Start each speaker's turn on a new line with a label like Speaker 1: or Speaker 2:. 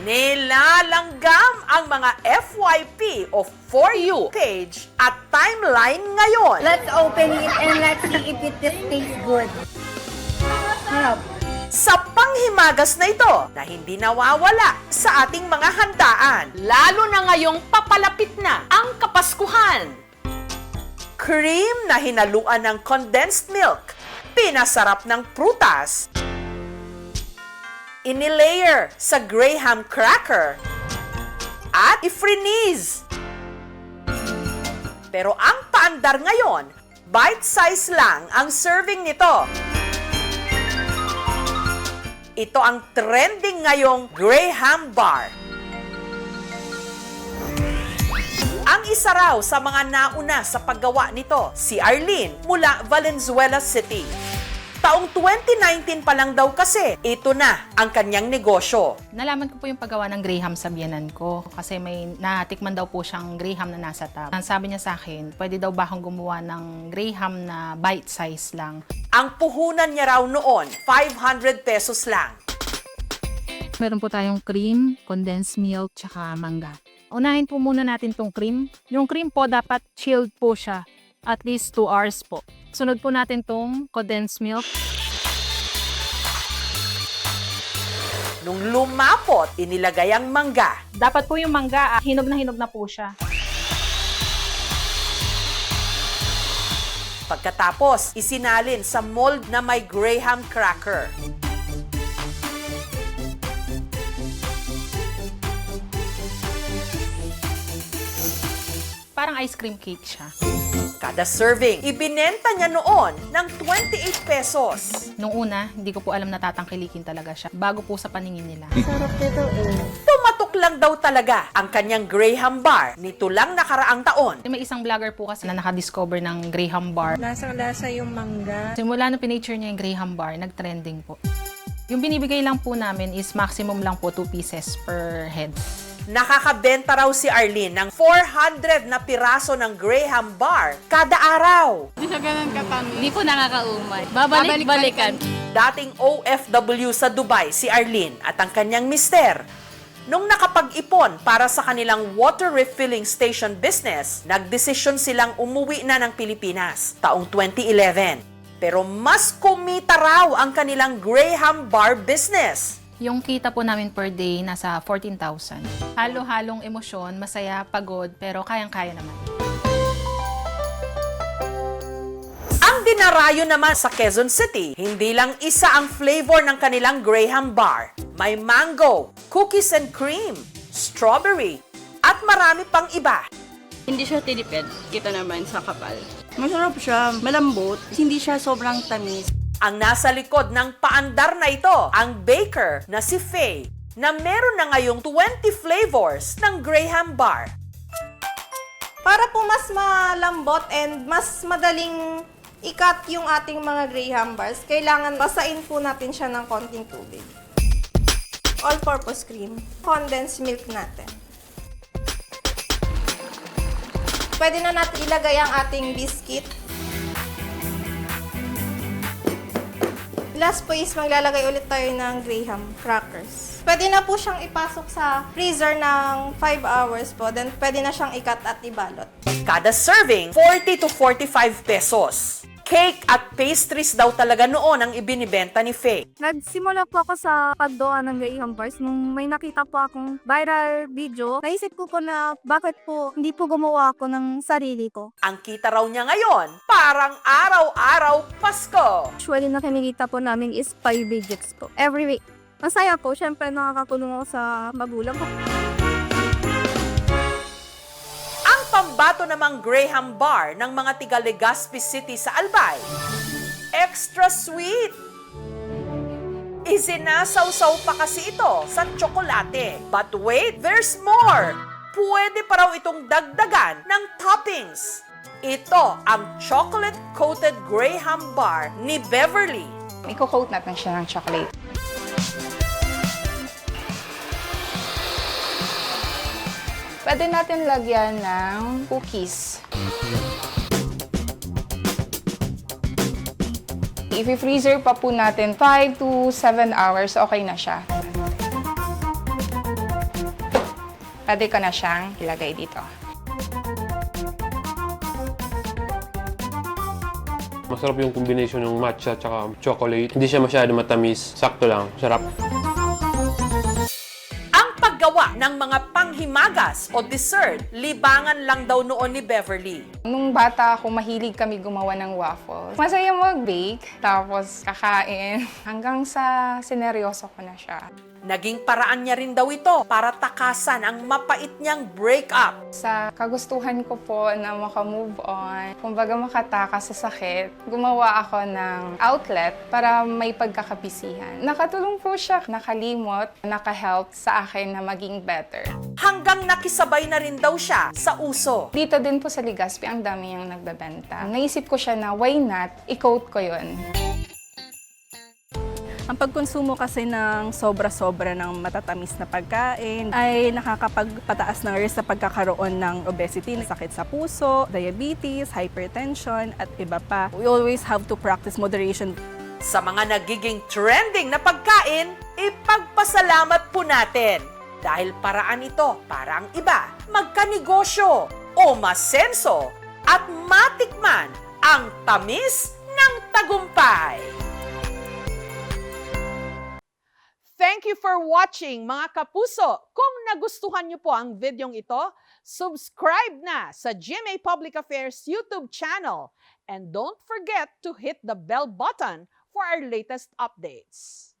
Speaker 1: Nilalanggam ang mga FYP o For You page at timeline ngayon.
Speaker 2: Let's open it and let's see if it tastes good. Harap.
Speaker 1: Sa panghimagas na ito na hindi nawawala sa ating mga handaan, lalo na ngayong papalapit na ang Kapaskuhan. Cream na hinaluan ng condensed milk, pinasarap ng prutas, inilayer sa graham cracker, at ifrinize. Pero ang paandar ngayon, bite-size lang ang serving nito. Ito ang trending ngayong Graham Bar. Ang isa raw sa mga nauna sa paggawa nito, si Arlene mula Valenzuela City. Taong 2019 pa lang daw kasi, ito na ang kanyang negosyo.
Speaker 3: Nalaman ko po yung paggawa ng Graham sa biyanan ko kasi may natikman daw po siyang Graham na nasa tab. Ang sabi niya sa akin, pwede daw ba akong gumawa ng Graham na bite size lang.
Speaker 1: Ang puhunan niya raw noon, 500 pesos lang.
Speaker 4: Meron po tayong cream, condensed milk, tsaka mangga. Unahin po muna natin tong cream. Yung cream po dapat chilled po siya. At least 2 hours po. Sunod po natin tong condensed milk.
Speaker 1: Nung lumapot, inilagay ang mangga.
Speaker 4: Dapat po yung mangga, hinog na po siya.
Speaker 1: Pagkatapos, isinalin sa mold na may graham cracker.
Speaker 3: Parang ice cream cake siya.
Speaker 1: Kada serving, ibinenta niya noon ng 28 pesos.
Speaker 3: Nung una, hindi ko po alam na tatangkilikin talaga siya. Bago po sa paningin nila.
Speaker 2: Sarap nito eh.
Speaker 1: Tumatok lang daw talaga ang kanyang Graham Bar nito lang nakaraang taon.
Speaker 3: May isang vlogger po kasi na nakadiscover ng Graham Bar.
Speaker 2: Lasang-lasa yung mangga.
Speaker 3: Simula nung pinature niya yung Graham Bar, nag-trending po. Yung binibigay lang po namin is maximum lang po 2 pieces per head.
Speaker 1: Nakakabenta raw si Arlene ng 400 na piraso ng Graham Bar kada araw.
Speaker 5: Hindi siya ganun katamis.
Speaker 6: Hindi po nakakaumay. Babalik-balikan.
Speaker 1: Dating OFW sa Dubai si Arlene at ang kanyang mister. Nung nakapag-ipon para sa kanilang water refilling station business, nagdesisyon silang umuwi na ng Pilipinas taong 2011. Pero mas kumita raw ang kanilang Graham Bar business.
Speaker 3: Yung kita po namin per day, nasa 14,000. Halo-halong emosyon, masaya, pagod, pero kayang-kaya naman.
Speaker 1: Ang dinarayo naman sa Quezon City, hindi lang isa ang flavor ng kanilang Graham Bar. May mango, cookies and cream, strawberry, at marami pang iba.
Speaker 5: Hindi siya tinipid. Kita naman sa kapal. Masarap siya. Malambot. Hindi siya sobrang tamis.
Speaker 1: Ang nasa likod ng paandar na ito, ang baker na si Faye, na meron na ngayong 20 flavors ng Graham Bar.
Speaker 7: Para po mas malambot and mas madaling ikat yung ating mga Graham bars, kailangan basain po natin siya ng konting tubig. All-purpose cream, condensed milk natin. Pwede na natin ilagay ang ating biscuit. Last po is maglalagay ulit tayo ng Graham crackers. Pwede na po siyang ipasok sa freezer ng 5 hours po. Then pwede na siyang ikat at ibalot.
Speaker 1: Kada serving, 40 to 45 pesos. Cake at pastries daw talaga noon ang ibinibenta ni Faye.
Speaker 8: Nagsimula po ako sa pagdoa ng Graham Bars nung may nakita po akong viral video. Naisip ko po na bakit po hindi po gumawa ako ng sarili ko.
Speaker 1: Ang kita raw niya ngayon, parang araw-araw Pasko.
Speaker 8: Usually na kinikita po namin is 5 digits po. Every week. Masaya po. Siyempre nakakatulong ako sa magulang ko.
Speaker 1: Pambato namang Graham Bar ng mga tiga Legazpi City sa Albay. Extra sweet! Isinasaw-saw pa kasi ito sa tsokolate. But wait, there's more! Pwede pa raw itong dagdagan ng toppings. Ito ang chocolate-coated Graham Bar ni Beverly.
Speaker 9: Iko-coat natin siya ng chocolate. Pwede natin lagyan ng cookies. I-freezer pa po natin 5 to 7 hours, okay na siya. Pwede ko na siyang ilagay dito.
Speaker 10: Masarap yung combination ng matcha at chocolate. Hindi siya masyado matamis. Sakto lang. Sarap.
Speaker 1: Ang paggawa ng mga panghimagas o dessert, libangan lang daw noon ni Beverly.
Speaker 9: Nung bata ako, mahilig kami gumawa ng waffles. Masaya mag-bake, tapos kakain. Hanggang sa sineryoso ko na siya.
Speaker 1: Naging paraan niya rin daw ito para takasan ang mapait niyang breakup.
Speaker 9: Sa kagustuhan ko po na makamove on, kumbaga makatakas sa sakit, gumawa ako ng outlet para may pagkakapisihan. Nakatulong po siya, nakalimot, nakahelp sa akin na maging better.
Speaker 1: Hanggang nakisabay na rin daw siya sa uso.
Speaker 9: Dito din po sa Legazpi, ang dami yung nagbebenta. Naisip ko siya na why not, i-coat ko yun.
Speaker 5: Ang pagkonsumo kasi ng sobra-sobra ng matatamis na pagkain ay nakakapagpataas ng risk sa pagkakaroon ng obesity, sakit sa puso, diabetes, hypertension, at iba pa. We always have to practice moderation.
Speaker 1: Sa mga nagiging trending na pagkain, ipagpasalamat po natin. Dahil paraan ito para ang iba magkanegosyo o masenso at matikman ang tamis ng tagumpay. Thank you for watching, mga kapuso. Kung nagustuhan niyo po ang videong ito, subscribe na sa GMA Public Affairs YouTube channel. And don't forget to hit the bell button for our latest updates.